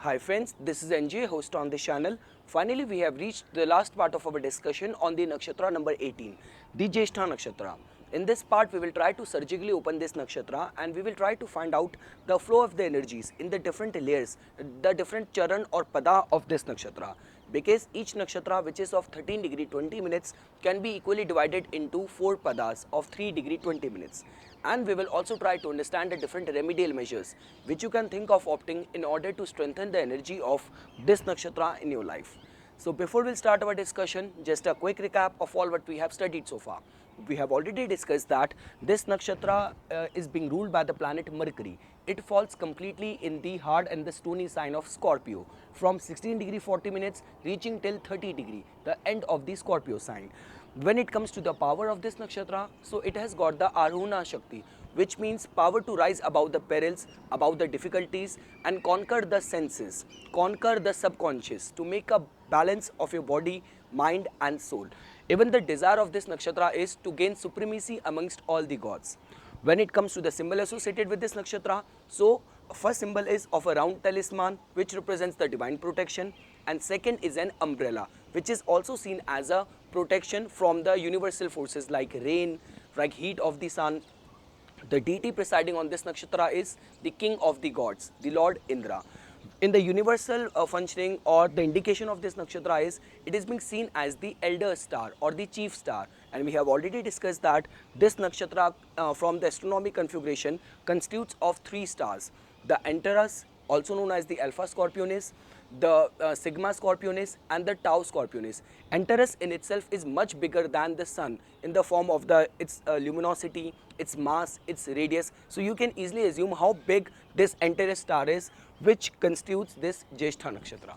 Hi friends, this is NJ, host on the channel. Finally, we have reached the last part of our discussion on the nakshatra number 18, the Jyeshtha Nakshatra. In this part, we will try to surgically open this nakshatra and we will try to find out the flow of the energies in the different layers, the different charan or pada of this nakshatra. Because each nakshatra, which is of 13 degree 20 minutes, can be equally divided into 4 padas of 3 degree 20 minutes. And we will also try to understand the different remedial measures which you can think of opting in order to strengthen the energy of this nakshatra in your life. So before we start our discussion, just a quick recap of all what we have studied so far. We have already discussed that this nakshatra is being ruled by the planet Mercury. It falls completely in the hard and the stony sign of Scorpio from 16 degree 40 minutes reaching till 30 degree, the end of the Scorpio sign. When it comes to the power of this nakshatra, so it has got the Aruna Shakti, which means power to rise above the perils, above the difficulties and conquer the senses, conquer the subconscious to make a balance of your body, mind and soul. Even the desire of this nakshatra is to gain supremacy amongst all the gods. When it comes to the symbol associated with this nakshatra, so first symbol is of a round talisman which represents the divine protection, and second is an umbrella which is also seen as a protection from the universal forces like rain, like heat of the sun. The deity presiding on this nakshatra is the king of the gods, the Lord Indra. In the universal functioning or the indication of this nakshatra is, it is being seen as the elder star or the chief star, and we have already discussed that this nakshatra from the astronomy configuration constitutes of 3 stars: the Antares, also known as the Alpha Scorpionis, the Sigma Scorpionis and the Tau Scorpionis. Antares in itself is much bigger than the sun in the form of its luminosity, its mass, its radius. So you can easily assume how big this Antares star is, which constitutes this Jyeshtha Nakshatra.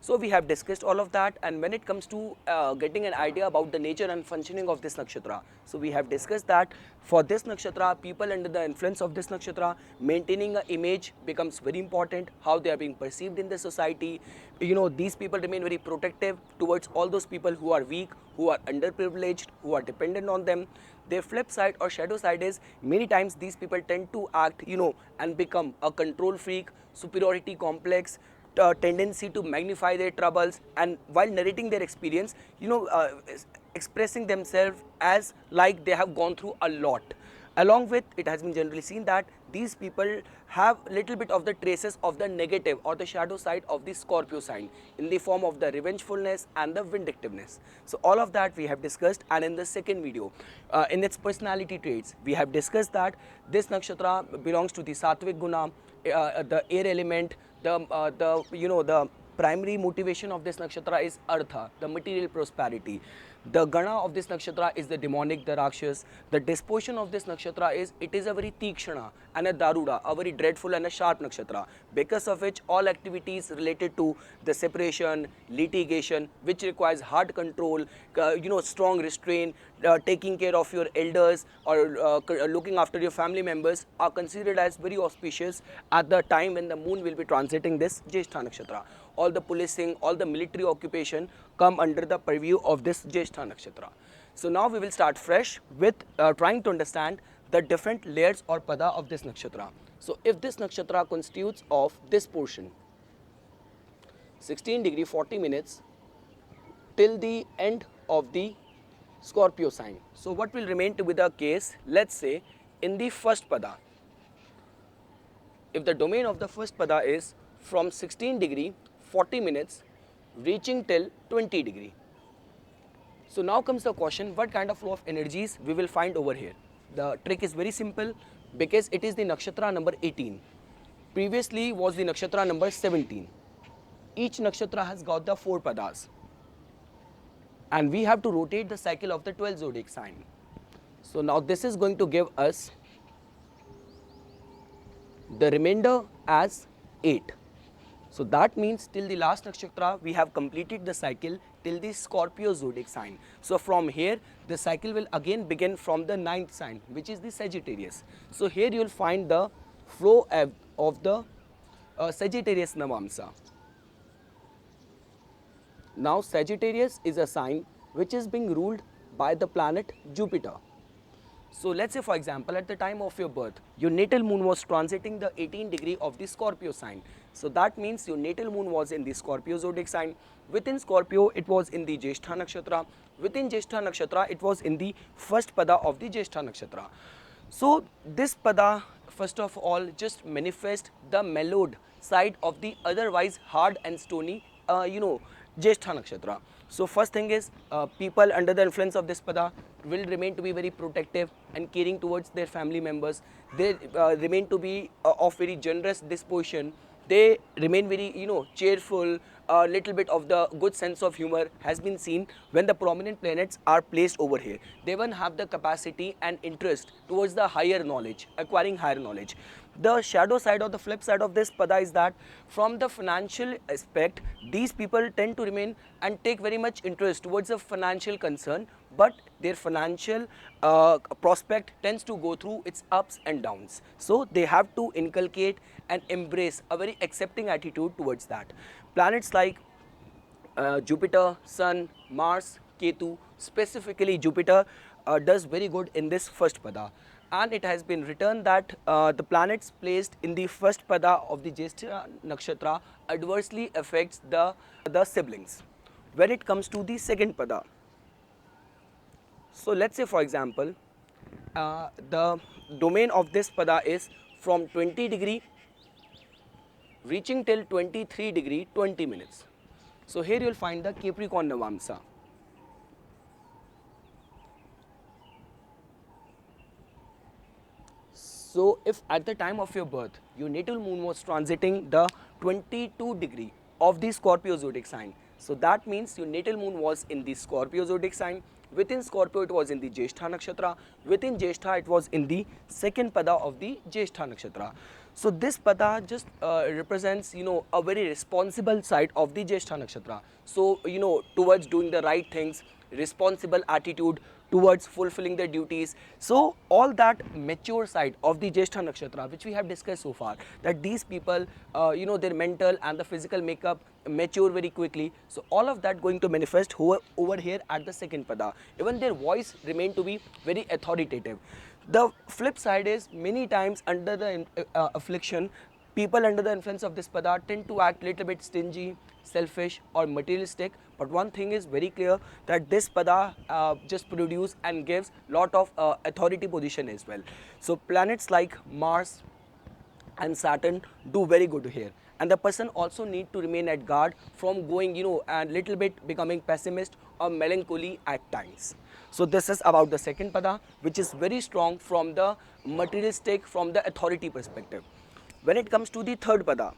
So we have discussed all of that, and when it comes to getting an idea about the nature and functioning of this nakshatra, so we have discussed that for this nakshatra, people under the influence of this nakshatra, maintaining an image becomes very important, how they are being perceived in the society. You know, these people remain very protective towards all those people who are weak, who are underprivileged, who are dependent on them. Their flip side or shadow side is many times these people tend to act, and become a control freak, superiority complex, tendency to magnify their troubles, and while narrating their experience, expressing themselves as like they have gone through a lot. Along with, it has been generally seen that these people have little bit of the traces of the negative or the shadow side of the Scorpio sign in the form of the revengefulness and the vindictiveness. So all of that we have discussed, and in the second video, in its personality traits, we have discussed that this nakshatra belongs to the Sattvic Guna, the air element. The primary motivation of this nakshatra is artha, the material prosperity. The gana of this nakshatra is the demonic, the rakshas. The disposition of this nakshatra is, it is a very tikshana and a daruda, a very dreadful and a sharp nakshatra, because of which all activities related to the separation, litigation, which requires hard control, strong restraint, taking care of your elders or looking after your family members, are considered as very auspicious at the time when the moon will be transiting this Jyeshtha Nakshatra. All the policing, all the military occupation come under the purview of this Jyeshtha Nakshatra. So now we will start fresh with trying to understand the different layers or pada of this nakshatra. So if this nakshatra constitutes of this portion, 16 degree 40 minutes till the end of the Scorpio sign. So what will remain to be the case, let's say in the first pada, if the domain of the first pada is from 16 degree 40 minutes reaching till 20 degree. So now comes the question, what kind of flow of energies we will find over here. The trick is very simple, because it is the nakshatra number 18. Previously was the nakshatra number 17. Each nakshatra has got the 4 padas, and we have to rotate the cycle of the 12 zodiac sign. So now this is going to give us the remainder as 8. So that means till the last nakshatra we have completed the cycle till the Scorpio zodiac sign. So from here the cycle will again begin from the 9th sign, which is the Sagittarius. So here you will find the flow of the Sagittarius Navamsa. Now Sagittarius is a sign which is being ruled by the planet Jupiter. So let's say for example at the time of your birth, your natal moon was transiting the 18th degree of the Scorpio sign. So that means your natal moon was in the Scorpio zodiac sign. Within Scorpio it was in the Jyeshtha Nakshatra. Within Jyeshtha Nakshatra it was in the first pada of the Jyeshtha Nakshatra. So this pada first of all just manifest the mellowed side of the otherwise hard and stony Jyeshtha Nakshatra. So first thing is people under the influence of this pada will remain to be very protective and caring towards their family members. They remain to be of very generous disposition. They remain very cheerful. A little bit of the good sense of humor has been seen when the prominent planets are placed over here. They even have the capacity and interest towards the higher knowledge, acquiring higher knowledge. The shadow side or the flip side of this pada is that from the financial aspect, these people tend to remain and take very much interest towards a financial concern, but their financial prospect tends to go through its ups and downs. So they have to inculcate and embrace a very accepting attitude towards that. Planets like Jupiter, Sun, Mars, Ketu, specifically Jupiter does very good in this first pada, and it has been written that the planets placed in the first pada of the Jyeshtha Nakshatra adversely affects the siblings. When it comes to the second pada, so let's say for example the domain of this pada is from 20 degree reaching till 23 degree 20 minutes. So here you will find the Capricorn Navamsa. So if at the time of your birth your natal moon was transiting the 22 degree of the Scorpio zodiac sign, so that means your natal moon was in the Scorpio zodiac sign. Within Scorpio it was in the Jyeshtha Nakshatra. Within Jyeshtha it was in the second pada of the Jyeshtha Nakshatra. So this pada just represents a very responsible side of the Jyeshtha Nakshatra. So towards doing the right things, responsible attitude towards fulfilling their duties. So all that mature side of the Jyeshtha Nakshatra which we have discussed so far, that these people their mental and the physical makeup mature very quickly. So all of that going to manifest over here at the second pada. Even their voice remain to be very authoritative. The flip side is many times under the affliction, people under the influence of this pada tend to act little bit stingy, selfish or materialistic. But one thing is very clear, that this pada just produce and gives lot of authority position as well. So planets like Mars and Saturn do very good here, and the person also need to remain at guard from going a little bit becoming pessimist or melancholy at times. So this is about the second pada, which is very strong from the materialistic, from the authority perspective. When it comes to the third pada,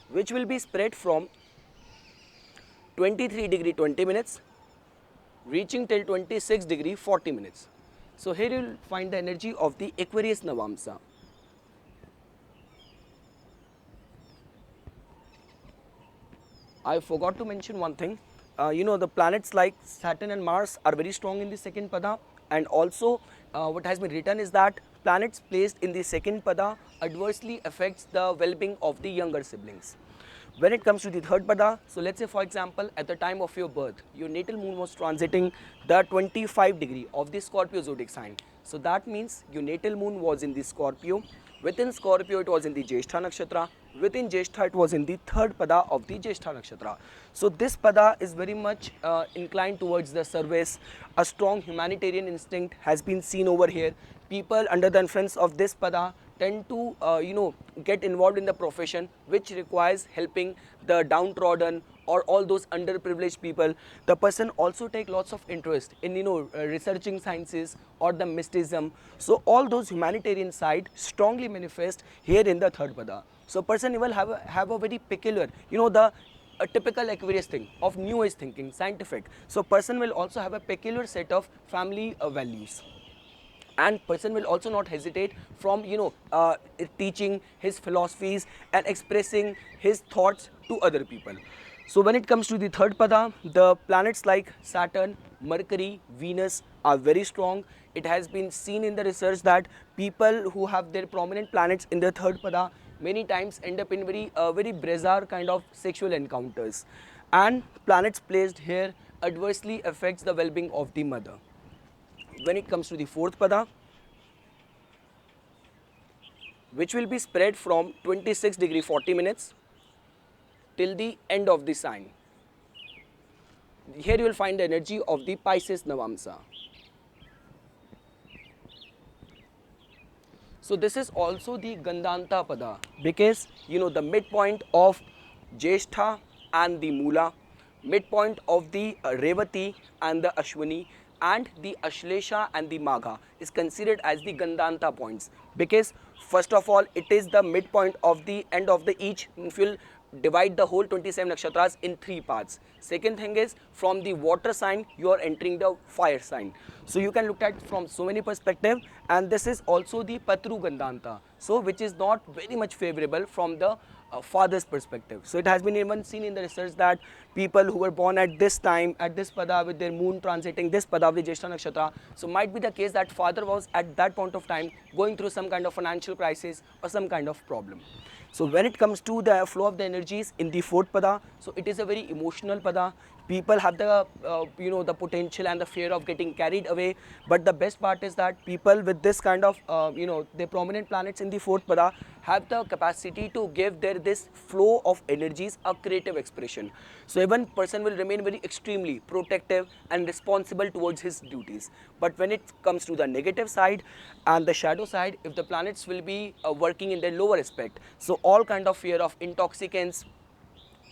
which will be spread from 23 degree 20 minutes reaching till 26 degree 40 minutes. So here you will find the energy of the Aquarius Navamsa. I forgot to mention one thing. The planets like Saturn and Mars are very strong in the second pada, and also what has been written is that planets placed in the second pada adversely affects the well-being of the younger siblings. When it comes to the third pada, so let's say for example at the time of your birth, your natal moon was transiting the 25 degree of the Scorpio zodiac sign. So that means your natal moon was in the Scorpio. Within Scorpio it was in the Jyeshtha Nakshatra. Within Jyeshtha it was in the third pada of the Jyeshtha Nakshatra. So this pada is very much inclined towards the service. A strong humanitarian instinct has been seen over here. People under the influence of this pada tend to get involved in the profession which requires helping the downtrodden or all those underprivileged people. The person also take lots of interest in researching sciences or the mysticism. So all those humanitarian side strongly manifest here in the third pada. So person will have a very peculiar, a typical Aquarius thing of new age thinking, scientific. So person will also have a peculiar set of family values. And person will also not hesitate from teaching his philosophies and expressing his thoughts to other people. So when it comes to the third pada, the planets like Saturn, Mercury, Venus are very strong. It has been seen in the research that people who have their prominent planets in the third pada many times end up in very bizarre kind of sexual encounters. And planets placed here adversely affects the well-being of the mother. When it comes to the fourth pada, which will be spread from 26 degree 40 minutes till the end of the sign. Here you will find the energy of the Pisces Navamsa. So this is also the Gandanta Pada, because the midpoint of Jyeshtha and the Mula, midpoint of the Revati and the Ashwini, and the Ashlesha and the Magha is considered as the Gandanta points, because first of all it is the midpoint of the end of the each. If you'll divide the whole 27 nakshatras in 3 parts. Second thing is, from the water sign you are entering the fire sign, so you can look at from so many perspective. And this is also the Patru Gandanta, so which is not very much favorable from the father's perspective. So it has been even seen in the research that people who were born at this time, at this pada, with their moon transiting this pada of the Jyeshtha Nakshatra, so might be the case that father was at that point of time going through some kind of financial crisis or some kind of problem. So when it comes to the flow of the energies in the fourth pada, so it is a very emotional pada. People have the the potential and the fear of getting carried away, but the best part is that people with this kind of the prominent planets in the fourth pada have the capacity to give their this flow of energies a creative expression. So even person will remain very extremely protective and responsible towards his duties. But when it comes to the negative side and the shadow side, if the planets will be working in their lower aspect, so all kind of fear of intoxicants,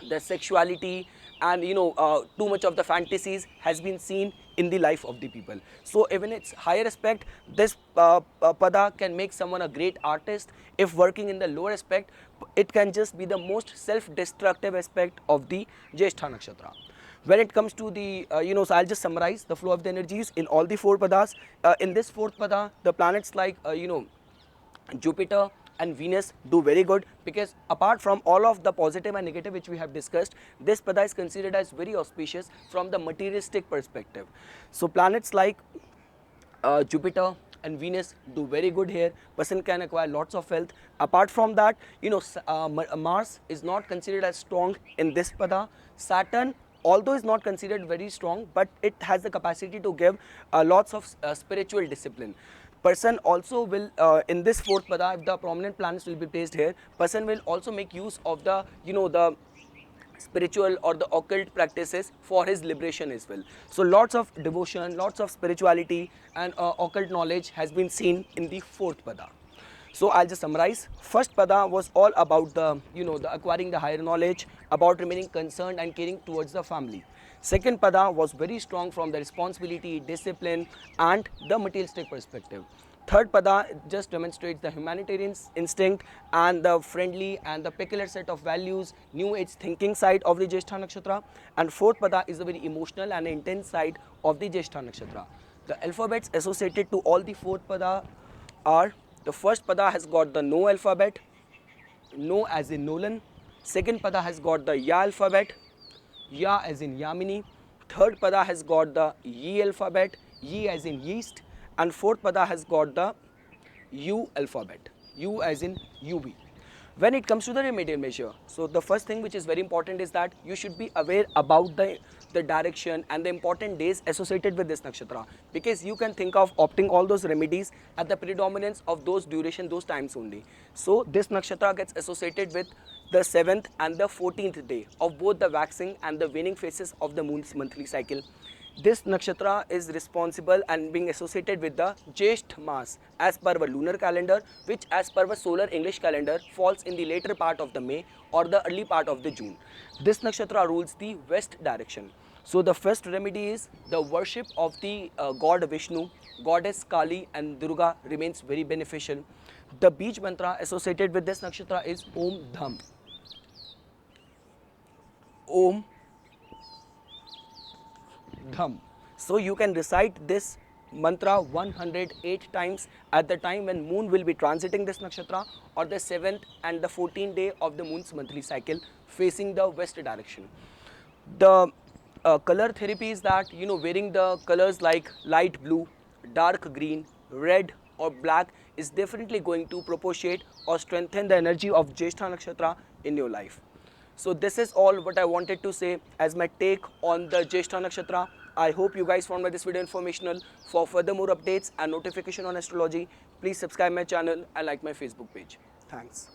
the sexuality, and too much of the fantasies has been seen in the life of the people. So even its higher aspect, this pada can make someone a great artist. If working in the lower aspect, it can just be the most self-destructive aspect of the Jyeshtha Nakshatra. When it comes to the so I'll just summarize the flow of the energies in all the 4 padas. In this 4th pada, the planets like Jupiter and Venus do very good, because apart from all of the positive and negative which we have discussed, this pada is considered as very auspicious from the materialistic perspective. So planets like Jupiter and Venus do very good here. Person can acquire lots of wealth. Apart from that, Mars is not considered as strong in this pada. Saturn, although is not considered very strong, but it has the capacity to give lots of spiritual discipline. Person also will in this 4th pada, if the prominent planets will be placed here, person will also make use of the the spiritual or the occult practices for his liberation as well. So lots of devotion, lots of spirituality and occult knowledge has been seen in the 4th pada. So I'll just summarize. First pada was all about the the acquiring the higher knowledge, about remaining concerned and caring towards the family. Second pada was very strong from the responsibility, discipline and the materialistic perspective. Third pada just demonstrates the humanitarian instinct and the friendly and the peculiar set of values, new age thinking side of the Jyeshtha Nakshatra. And fourth pada is the very emotional and intense side of the Jyeshtha Nakshatra. The alphabets associated to all the fourth pada are: the first pada has got the No alphabet, No as in Nolan. Second pada has got the Ya alphabet, Ya as in Yamini. Third pada has got the Yi alphabet, Yi as in yeast. And fourth pada has got the U alphabet, U as in UV. When it comes to the remedial measure, so the first thing which is very important is that you should be aware about the direction and the important days associated with this nakshatra, because you can think of opting all those remedies at the predominance of those duration, those times only. So this nakshatra gets associated with the 7th and the 14th day of both the waxing and the waning phases of the moon's monthly cycle. This nakshatra is responsible and being associated with the Jyeshtha Mas as per our lunar calendar, which as per our solar English calendar falls in the later part of the May or the early part of the June. This nakshatra rules the west direction. So the first remedy is the worship of the god Vishnu, goddess Kali and Durga remains very beneficial. The beach mantra associated with this nakshatra is Om Dham. Om Dham. So you can recite this mantra 108 times at the time when moon will be transiting this nakshatra, or the 7th and the 14th day of the moon's monthly cycle facing the west direction. The color therapy is that wearing the colors like light blue, dark green, red or black is definitely going to propitiate or strengthen the energy of Jyeshtha Nakshatra in your life. So this is all what I wanted to say as my take on the Jyeshtha Nakshatra. I hope you guys found this video informational. For further more updates and notification on astrology, please subscribe my channel and like my Facebook page. Thanks.